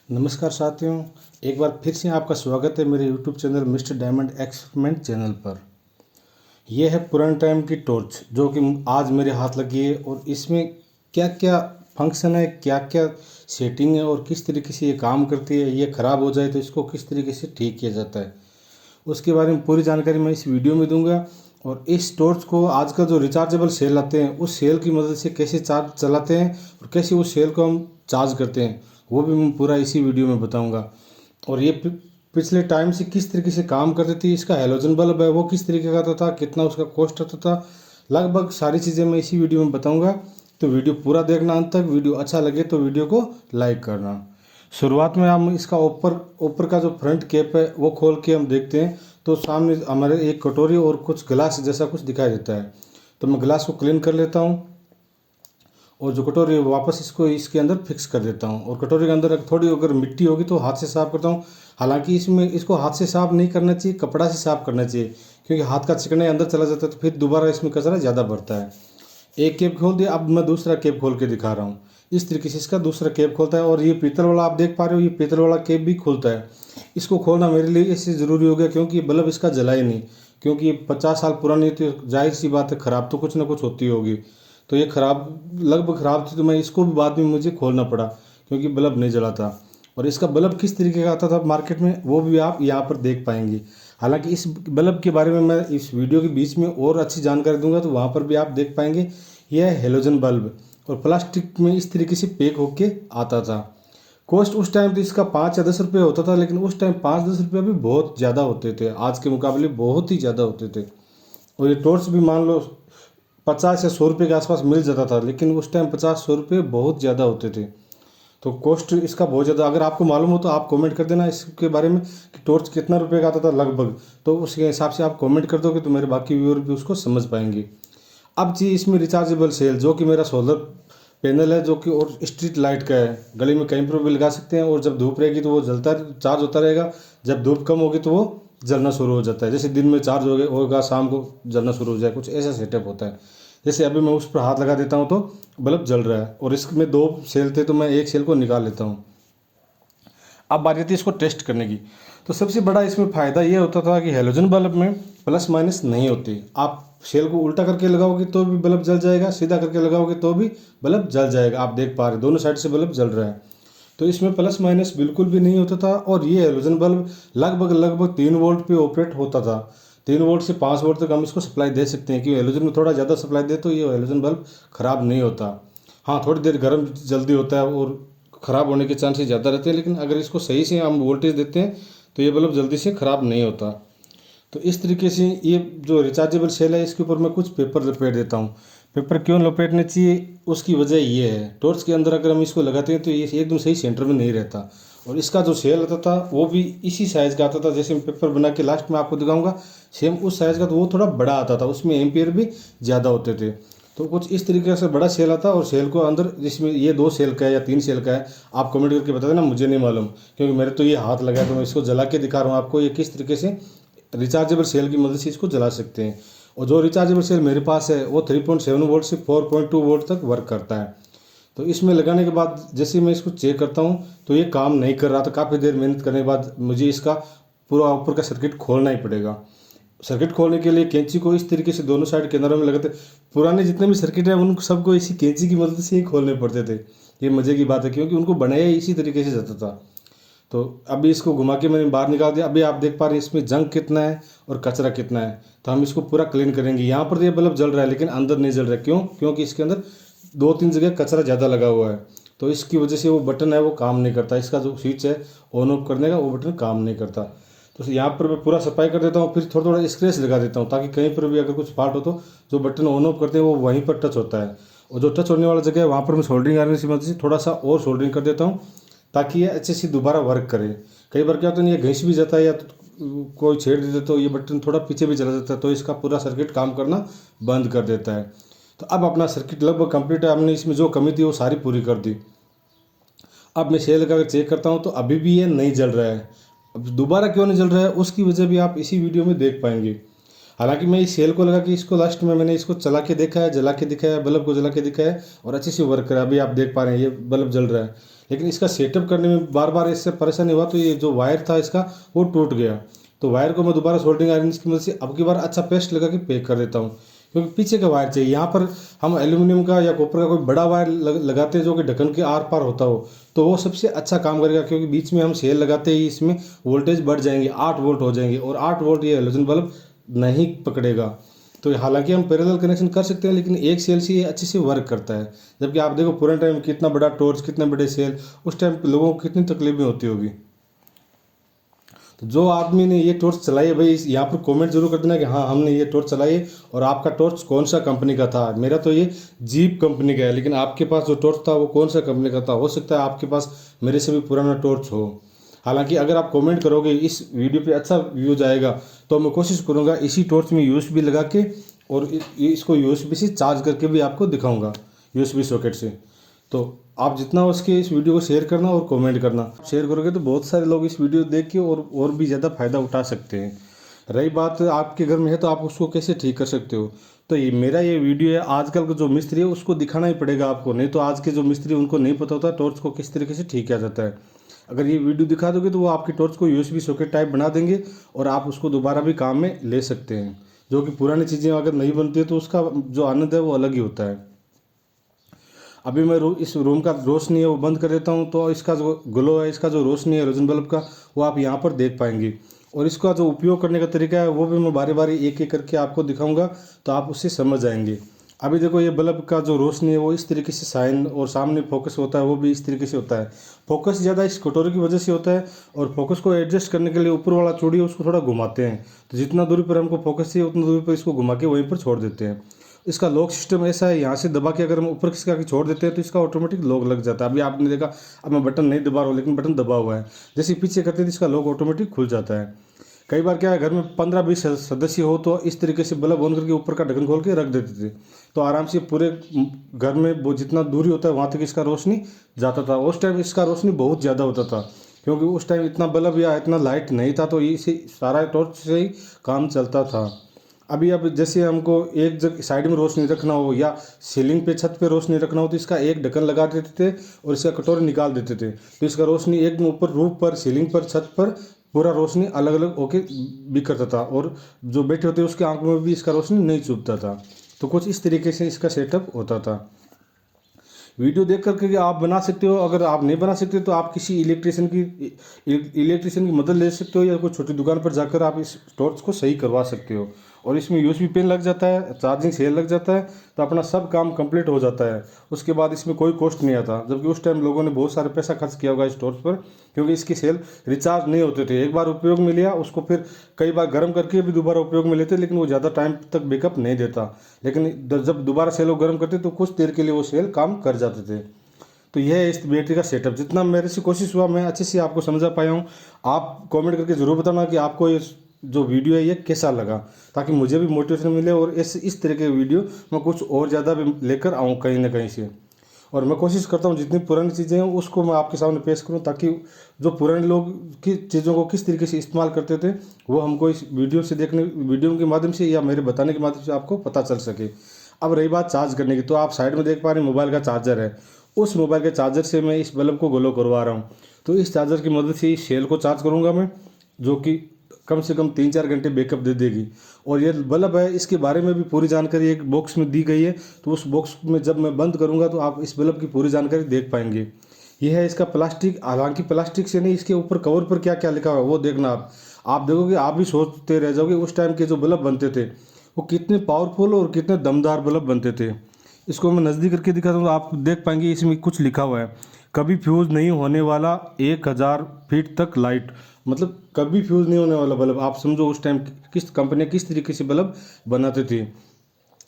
नमस्कार साथियों, एक बार फिर से आपका स्वागत है मेरे YouTube channel mister diamond experiment channel पर। यह है पुराने टाइम की टॉर्च जो कि आज मेरे हाथ लगी है और इसमें क्या क्या फंक्शन है, क्या क्या सेटिंग है और किस तरीके से ये काम करती है। ये ख़राब हो जाए तो इसको किस तरीके से ठीक किया जाता है, उसके बारे में पूरी जानकारी मैं इस वीडियो में दूंगा। और इस टॉर्च को आजकल जो रिचार्जेबल सेल आते हैं उस सेल की मदद से कैसे चार्ज चलाते हैं और कैसे उस सेल को हम चार्ज करते हैं वो भी मैं पूरा इसी वीडियो में बताऊंगा। और ये पिछले टाइम से किस तरीके से काम करती थी, इसका हैलोजन बल्ब है वो किस तरीके का आता था, कितना उसका कॉस्ट आता था, लगभग सारी चीज़ें मैं इसी वीडियो में बताऊंगा। तो वीडियो पूरा देखना अंत तक। वीडियो अच्छा लगे तो वीडियो को लाइक करना। शुरुआत में हम इसका ऊपर ऊपर का जो फ्रंट कैप है वो खोल के हम देखते हैं तो सामने हमारे एक कटोरी और कुछ गिलास जैसा कुछ दिखाई देता है। तो मैं गिलास को क्लीन कर लेता हूँ और जो कटोरी है वापस इसको इसके अंदर फिक्स कर देता हूँ। और कटोरी के अंदर थोड़ी अगर मिट्टी होगी तो हाथ से साफ़ करता हूँ। हालांकि इसमें इसको हाथ से साफ़ नहीं करना चाहिए, कपड़ा से साफ़ करना चाहिए, क्योंकि हाथ का चिकनाई अंदर चला जाता है तो फिर दोबारा इसमें कचरा ज़्यादा बढ़ता है। एक केप खोल दिया, अब मैं दूसरा केप खोल के दिखा रहा हूँ। इस तरीके से इसका दूसरा केप खोलता है और ये पीतल वाला आप देख पा रहे हो, ये पीतल वाला केप भी खुलता है। इसको खोलना मेरे लिए इससे ज़रूरी हो गया क्योंकि बल्ब इसका जला ही नहीं, क्योंकि ये 50 साल पुरानी थी, जाहिर सी बात है ख़राब तो कुछ ना कुछ होती होगी। तो ये ख़राब लगभग ख़राब थी तो मैं इसको भी बाद में मुझे खोलना पड़ा क्योंकि बल्ब नहीं जला था। और इसका बल्ब किस तरीके का आता था मार्केट में वो भी आप यहाँ पर देख पाएंगे। हालांकि इस बल्ब के बारे में मैं इस वीडियो के बीच में और अच्छी जानकारी दूंगा तो वहाँ पर भी आप देख पाएंगे। यह है हेलोजन बल्ब और प्लास्टिक में इस तरीके से पैक होके आता था। कॉस्ट उस टाइम तो इसका 5 या 10 रुपये होता था, लेकिन उस टाइम 5-10 रुपये भी बहुत ज़्यादा होते थे, आज के मुकाबले बहुत ही ज़्यादा होते थे। और ये टॉर्च भी मान लो 50 या 100 रुपये के आसपास मिल जाता था, लेकिन उस टाइम 50-100 रुपये बहुत ज़्यादा होते थे। तो कॉस्ट इसका बहुत ज़्यादा, अगर आपको मालूम हो तो आप कमेंट कर देना इसके बारे में कि टॉर्च कितना रुपये का आता था लगभग। तो उसके हिसाब से आप कमेंट कर दोगे तो मेरे बाकी व्यूअर भी उसको समझ पाएंगे। अब जी इसमें रिचार्जेबल सेल जो कि मेरा सोलर पैनल है, जो कि और स्ट्रीट लाइट का है, गली में कहीं पर भी लगा सकते हैं और जब धूप रहेगी तो वो जलता चार्ज होता रहेगा, जब धूप कम होगी तो वो जलना शुरू हो जाता है। जैसे दिन में चार्ज होगा शाम को जलना शुरू हो जाए, कुछ ऐसा सेटअप होता है। जैसे अभी मैं उस पर हाथ लगा देता हूँ तो बल्ब जल रहा है और इसमें 2 सेल थे तो मैं एक सेल को निकाल लेता हूँ। अब बारी आती है इसको टेस्ट करने की। तो सबसे बड़ा इसमें फ़ायदा ये होता था कि हेलोजन बल्ब में प्लस माइनस नहीं होती। आप सेल को उल्टा करके लगाओगे तो भी बल्ब जल जाएगा, सीधा करके लगाओगे तो भी बल्ब जल जाएगा। आप देख पा रहे दोनों साइड से बल्ब जल रहा है। तो इसमें प्लस माइनस बिल्कुल भी नहीं होता था। और ये हेलोजन बल्ब लगभग 3 वोल्ट पे ऑपरेट होता था। 3 वोल्ट से 5 वोल्ट तक हम इसको सप्लाई दे सकते हैं, क्योंकि हेलोजन में थोड़ा ज़्यादा सप्लाई दे तो ये हेलोजन बल्ब ख़राब नहीं होता। हाँ, थोड़ी देर गर्म जल्दी होता है और ख़राब होने के चांसेस ज़्यादा रहते हैं, लेकिन अगर इसको सही से हम वोल्टेज देते हैं तो ये बल्ब जल्दी से ख़राब नहीं होता। तो इस तरीके से ये जो रिचार्जेबल सेल है इसके ऊपर मैं कुछ पेपर लपेट देता हूँ। पेपर क्यों लपेटने चाहिए उसकी वजह ये है, टॉर्च के अंदर अगर हम इसको लगाते हैं तो ये एकदम सही सेंटर में नहीं रहता। और इसका जो सेल आता था वो भी इसी साइज़ का आता था, जैसे मैं पेपर बना के लास्ट में आपको दिखाऊंगा सेम उस साइज़ का, तो वो थोड़ा बड़ा आता था, उसमें एम्पियर भी ज़्यादा होते थे। तो कुछ इस तरीके से बड़ा सेल आता और सेल को अंदर जिसमें ये 2 सेल का है या 3 सेल का है आप कमेंट करके बता देना, मुझे नहीं मालूम क्योंकि मेरे तो ये हाथ लगा है तो मैं इसको जला के दिखा रहा हूँ आपको ये किस तरीके से रिचार्जेबल सेल की मदद से इसको जला सकते हैं। और जो रिचार्जेबल सेल मेरे पास है वो 3.7 वोल्ट से 4.2 वोल्ट तक वर्क करता है। तो इसमें लगाने के बाद जैसे मैं इसको चेक करता हूँ तो ये काम नहीं कर रहा था। काफ़ी देर मेहनत करने के बाद मुझे इसका पूरा ऊपर का सर्किट खोलना ही पड़ेगा। सर्किट खोलने के लिए कैंची को इस तरीके से दोनों साइड किनारों में लगाते, पुराने जितने भी सर्किट है उन सबको इसी कैंची की मदद से ही खोलने पड़ते थे। ये मज़े की बात है क्योंकि उनको बनाया ही इसी तरीके से जाता था। तो अभी इसको घुमा के मैंने बाहर निकाल दिया। अभी आप देख पा रहे हैं इसमें जंग कितना है और कचरा कितना है। तो हम इसको पूरा क्लीन करेंगे। यहाँ पर तो ये बल्ब जल रहा है लेकिन अंदर नहीं जल रहा है, क्यों? क्योंकि इसके अंदर 2-3 जगह कचरा ज़्यादा लगा हुआ है। तो इसकी वजह से वो बटन है वो काम नहीं करता, इसका जो स्विच है ऑन ऑफ करने का वो बटन काम नहीं करता। तो यहाँ पर मैं पूरा सफाई कर देता हूँ, फिर थोड़ा थोड़ा स्क्रैच लगा देता हूँ ताकि कहीं पर भी अगर कुछ फॉल्ट हो तो जो बटन ऑन ऑफ करते हैं वो वहीं पर टच होता है। और जो टच होने वाला जगह है वहाँ पर मैं सोल्डरिंग आयरन की मदद से थोड़ा सा और सोल्डरिंग कर देता हूँ ताकि ये अच्छे से दोबारा वर्क करे। कई बार क्या होता है ये घिस भी जाता है या तो कोई छेड़ देता है तो ये बटन थोड़ा पीछे भी चला जाता है, तो इसका पूरा सर्किट काम करना बंद कर देता है। तो अब अपना सर्किट लगभग कंप्लीट है, हमने इसमें जो कमी थी वो सारी पूरी कर दी। अब मैं सेल लगा कर चेक करता हूँ तो अभी भी ये नहीं जल रहा है। अब दोबारा क्यों नहीं जल रहा है उसकी वजह भी आप इसी वीडियो में देख पाएंगे। हालांकि मैं इस सेल को लगा कि इसको लास्ट में मैंने इसको चला के देखा है, जला के दिखाया है, बल्ब को जला के दिखाया है और अच्छे से वर्क करा। अभी आप देख पा रहे हैं ये बल्ब जल रहा है, लेकिन इसका सेटअप करने में बार बार इससे परेशानी हुआ, तो ये जो वायर था इसका वो टूट गया। तो वायर को मैं दोबारा सोल्डरिंग आयरन की मदद से अब की बार अच्छा पेस्ट लगा के पैक कर देता हूँ, क्योंकि पीछे का वायर चाहिए। यहाँ पर हम एल्यूमिनियम का या कॉपर का कोई बड़ा वायर लगाते हैं जो कि ढक्कन के आर पार होता हो, तो वो सबसे अच्छा काम करेगा, क्योंकि बीच में हम सेल लगाते ही इसमें वोल्टेज बढ़ जाएंगे, 8 वोल्ट हो जाएंगे, और 8 वोल्ट ये हेलोजन बल्ब नहीं पकड़ेगा। तो हालांकि हम पैरेलल कनेक्शन कर सकते हैं, लेकिन एक सेल से ये अच्छे से वर्क करता है। जबकि आप देखो पुराने टाइम में कितना बड़ा टॉर्च, कितने बड़े सेल, उस टाइम पे लोगों को कितनी तकलीफें होती होगी। तो जो आदमी ने ये टॉर्च चलाई है भाई, यहाँ पर कमेंट जरूर कर देना कि हाँ हमने ये टॉर्च चलाई है, और आपका टॉर्च कौन सा कंपनी का था। मेरा तो ये जीप कंपनी का है, लेकिन आपके पास जो टॉर्च था वो कौन सा कंपनी का था। हो सकता है आपके पास मेरे से भी पुराना टॉर्च हो। हालांकि अगर आप कमेंट करोगे, इस वीडियो पे अच्छा व्यूज आएगा, तो मैं कोशिश करूँगा इसी टॉर्च में यूएसबी लगा के और इसको यूएसबी से चार्ज करके भी आपको दिखाऊँगा, यूएसबी सॉकेट से। तो आप जितना हो सके इस वीडियो को शेयर करना और कमेंट करना। शेयर करोगे तो बहुत सारे लोग इस वीडियो देख के और भी ज़्यादा फ़ायदा उठा सकते हैं। रही बात आपके घर में है तो आप उसको कैसे ठीक कर सकते हो, तो ये मेरा ये वीडियो है, आजकल का जो मिस्त्री है उसको दिखाना ही पड़ेगा आपको, नहीं तो आज के जो मिस्त्री उनको नहीं पता होता टॉर्च को किस तरीके से ठीक किया जाता है। अगर ये वीडियो दिखा दोगे तो वो आपकी टॉर्च को यूएसबी सॉकेट टाइप बना देंगे, और आप उसको दोबारा भी काम में ले सकते हैं। जो कि पुरानी चीज़ें अगर नहीं बनती है तो उसका जो आनंद है वो अलग ही होता है। अभी मैं इस रूम का रोशनी है वो बंद कर देता हूँ, तो इसका जो ग्लो है, इसका जो रोशनी है हेलोजन बल्ब का, वो आप यहाँ पर देख पाएंगे। और इसका जो उपयोग करने का तरीका है वो भी मैं बारी बारी एक एक करके आपको दिखाऊंगा, तो आप उससे समझ जाएंगे। अभी देखो ये बल्ब का जो रोशनी है वो इस तरीके से साइन और सामने फोकस होता है, वो भी इस तरीके से होता है। फोकस ज़्यादा इस कटोरे की वजह से होता है, और फोकस को एडजस्ट करने के लिए ऊपर वाला चूड़ी है उसको थोड़ा घुमाते हैं, तो जितना दूरी पर हमको फोकस चाहिए उतना दूरी पर इसको घुमा के वहीं पर छोड़ देते हैं। इसका लॉक सिस्टम ऐसा है, यहाँ से दबा के अगर हम ऊपर खिसका के छोड़ देते हैं तो इसका ऑटोमेटिक लॉक लग जाता है। अभी आपने देखा, अब मैं बटन नहीं दबा रहा हूँ लेकिन बटन दबा हुआ है, जैसे पीछे करते हैं तो इसका लॉक ऑटोमेटिक खुल जाता है। कई बार क्या है, घर में 15-20 सदस्य हो तो इस तरीके से बल्ब ऑन करके ऊपर का ढक्कन खोल के रख देते थे, तो आराम से पूरे घर में वो जितना दूरी होता है वहाँ तक इसका रोशनी जाता था। उस टाइम इसका रोशनी बहुत ज़्यादा होता था, क्योंकि उस टाइम इतना बल्ब या इतना लाइट नहीं था, तो इसे सारा टॉर्च से ही काम चलता था। अभी अब जैसे हमको एक जगह साइड में रोशनी रखना हो या सीलिंग पे छत पे रोशनी रखना हो, तो इसका एक ढक्कन लगा देते थे और इसका कटोरी निकाल देते थे, तो इसका रोशनी एकदम ऊपर रूफ पर, सीलिंग पर, छत पर पूरा रोशनी अलग अलग होके बिखरता था, और जो बैठे होते उसके आंखों में भी इसका रोशनी नहीं चुभता था। तो कुछ इस तरीके से इसका सेटअप होता था। वीडियो देख करके आप बना सकते हो। अगर आप नहीं बना सकते तो आप किसी इलेक्ट्रिशियन की मदद ले सकते हो, या कोई छोटी दुकान पर जाकर आप इस टॉर्च को सही करवा सकते हो। और इसमें यूएसबी पिन लग जाता है, चार्जिंग सेल लग जाता है, तो अपना सब काम कंप्लीट हो जाता है। उसके बाद इसमें कोई कॉस्ट नहीं आता, जबकि उस टाइम लोगों ने बहुत सारे पैसा खर्च किया होगा इस टॉर्च पर, क्योंकि इसकी सेल रिचार्ज नहीं होते थे। एक बार उपयोग में लिया उसको फिर कई बार गर्म करके भी दोबारा उपयोग में लेते, लेकिन वो ज़्यादा टाइम तक बैकअप नहीं देता। लेकिन जब दोबारा सेल को गर्म करते तो कुछ देर के लिए वो सेल काम कर जाते थे। तो यह है इस बैटरी का सेटअप। जितना मेरे से कोशिश हुआ मैं अच्छे से आपको समझा पाया हूँ। आप कमेंट करके ज़रूर बताना कि आपको ये जो वीडियो है ये कैसा लगा, ताकि मुझे भी मोटिवेशन मिले और इस तरह के वीडियो मैं कुछ और ज़्यादा भी लेकर आऊँ कहीं ना कहीं से। और मैं कोशिश करता हूँ जितनी पुरानी चीज़ें हैं उसको मैं आपके सामने पेश करूँ, ताकि जो पुराने लोग की चीज़ों को किस तरीके से इस्तेमाल करते थे वो हमको इस वीडियो के माध्यम से या मेरे बताने के माध्यम से आपको पता चल सके। अब रही बात चार्ज करने की, तो आप साइड में देख पा रहे हैं मोबाइल का चार्जर है। उस मोबाइल के चार्जर से मैं इस बल्ब को ग्लो करवा रहा हूँ। तो इस चार्जर की मदद से इस सेल को चार्ज करूँगा मैं, जो कि कम से कम 3-4 घंटे बैकअप दे देगी। और ये बल्ब है, इसके बारे में भी पूरी जानकारी एक बॉक्स में दी गई है, तो उस बॉक्स में जब मैं बंद करूँगा तो आप इस बल्ब की पूरी जानकारी देख पाएंगे। यह है इसका प्लास्टिक, हालांकि प्लास्टिक से नहीं, इसके ऊपर कवर पर क्या क्या लिखा हुआ है वो देखना आप देखोगे आप भी सोचते रह जाओगे उस टाइम के जो बल्ब बनते थे वो कितने पावरफुल और कितने दमदार बल्ब बनते थे। इसको मैं नज़दीक करके दिखाता हूँ तो आप देख पाएंगे इसमें कुछ लिखा हुआ है, कभी फ्यूज़ नहीं होने वाला 1000 फीट तक लाइट। मतलब कभी फ्यूज़ नहीं होने वाला बल्ब। आप समझो उस टाइम किस कंपनी किस तरीके से बल्ब बनाते थे,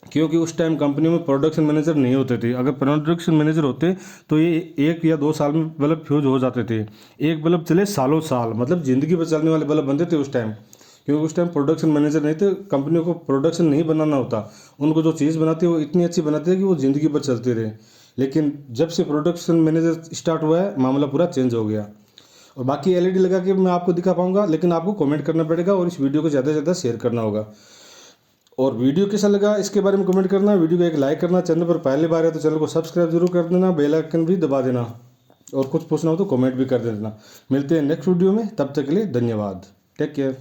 क्योंकि उस टाइम कंपनी में प्रोडक्शन मैनेजर नहीं होते थे। अगर प्रोडक्शन मैनेजर होते तो ये 1 या 2 साल में बल्ब फ्यूज हो जाते थे। एक बल्ब चले सालों साल, मतलब ज़िंदगी भर चलने वाले बल्ब बनते थे उस टाइम, क्योंकि उस टाइम प्रोडक्शन मैनेजर नहीं थे। कंपनियों को प्रोडक्शन नहीं बनाना होता, उनको जो चीज़ बनाती है वो इतनी अच्छी बनाती है कि वो ज़िंदगी भर चलती रहे। लेकिन जब से प्रोडक्शन मैनेजर स्टार्ट हुआ है मामला पूरा चेंज हो गया। और बाकी एलईडी लगा के मैं आपको दिखा पाऊंगा, लेकिन आपको कमेंट करना पड़ेगा और इस वीडियो को ज़्यादा से ज़्यादा शेयर करना होगा। और वीडियो कैसा लगा इसके बारे में कमेंट करना, वीडियो को एक लाइक करना, चैनल पर पहली बार है तो चैनल को सब्सक्राइब जरूर कर देना, बेल आइकन भी दबा देना। और कुछ पूछना हो तो कमेंट भी कर देना। मिलते हैं नेक्स्ट वीडियो में, तब तक के लिए धन्यवाद। Take care.